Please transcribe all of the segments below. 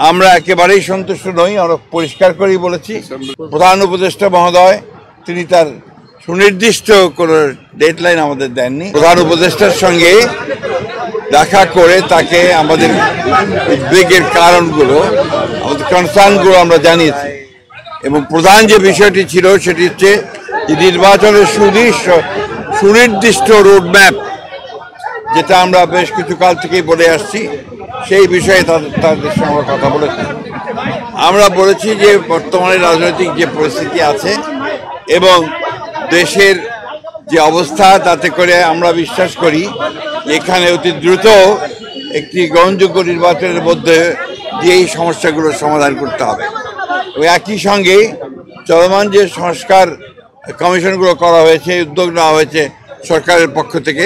আমরা একেবারেই সন্তুষ্ট নই। আমরা পরিষ্কার করেই বলেছি, প্রধান উপদেষ্টা মহোদয় তিনি তার সুনির্দিষ্ট কোনো ডেডলাইন আমাদের দেননি। প্রধান উপদেষ্টার সঙ্গে দেখা করে তাকে আমাদের উদ্বেগের কারণগুলো, আমাদের কনসার্নগুলো আমরা জানিয়েছি, এবং প্রধান যে বিষয়টি ছিল সেটি হচ্ছে যে নির্বাচনের সুনির্দিষ্ট রোডম্যাপ, যেটা আমরা বেশ কিছু কাল থেকেই বলে আসছি, সেই বিষয়ে তাদের সঙ্গে কথা বলেছি। আমরা বলেছি যে বর্তমানে রাজনৈতিক যে পরিস্থিতি আছে এবং দেশের যে অবস্থা, তাতে করে আমরা বিশ্বাস করি এখানে অতি দ্রুত একটি গ্রহণযোগ্য নির্বাচনের মধ্যে দিয়ে এই সমস্যাগুলোর সমাধান করতে হবে। ওই একই সঙ্গে চলমান যে সংস্কার কমিশনগুলো করা হয়েছে, উদ্যোগ নেওয়া হয়েছে সরকারের পক্ষ থেকে,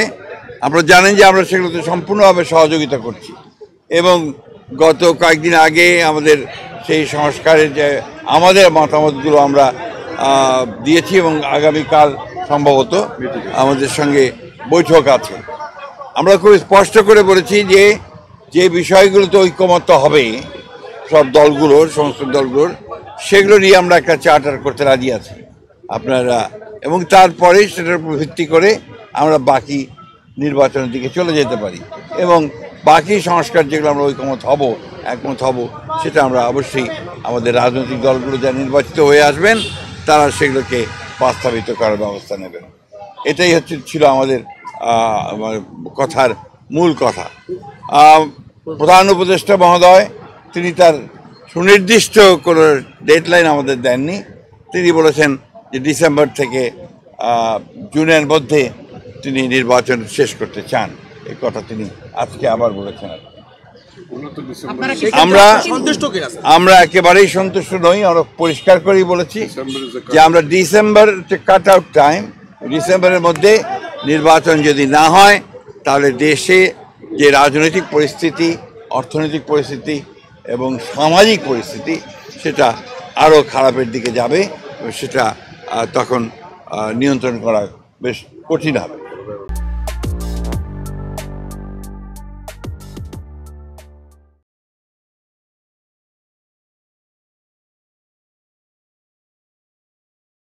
আপনারা জানেন যে আমরা সেগুলোতে সম্পূর্ণভাবে সহযোগিতা করছি, এবং গত কয়েকদিন আগে আমাদের সেই সংস্কারের যে আমাদের মতামতগুলো আমরা দিয়েছি, এবং আগামীকাল সম্ভবত আমাদের সঙ্গে বৈঠক আছে। আমরা খুব স্পষ্ট করে বলেছি যে যে বিষয়গুলোতে ঐকমত্য হবে সব দলগুলোর, সমস্ত দলগুলোর, সেগুলো নিয়ে আমরা একটা চার্টার করতে রাজি আছি আপনারা, এবং তারপরে সেটার উপর ভিত্তি করে আমরা বাকি নির্বাচনের দিকে চলে যেতে পারি, এবং বাকি সংস্কার যেগুলো আমরা একমত হব সেটা আমরা অবশ্যই আমাদের রাজনৈতিক দলগুলো যা নির্বাচিত হয়ে আসবেন তারা সেগুলোকে বাস্তবায়িত করার ব্যবস্থা নেবেন। এটাই ছিল আমাদের কথার মূল কথা। প্রধান উপদেষ্টা মহোদয় তিনি তার সুনির্দিষ্ট কোনো ডেডলাইন আমাদের দেননি। তিনি বলেছেন যে ডিসেম্বর থেকে জুনের মধ্যে তিনি নির্বাচন শেষ করতে চান। এই কথা তিনি আজকে আবার বলেছেন। আমরা একেবারেই সন্তুষ্ট নই। আমরা পরিষ্কার করেই বলেছি যে আমরা ডিসেম্বর কাট আউট টাইম, ডিসেম্বরের মধ্যে নির্বাচন যদি না হয় তাহলে দেশে যে রাজনৈতিক পরিস্থিতি, অর্থনৈতিক পরিস্থিতি এবং সামাজিক পরিস্থিতি সেটা আরও খারাপের দিকে যাবে, সেটা তখন নিয়ন্ত্রণ করা বেশ কঠিন হবে।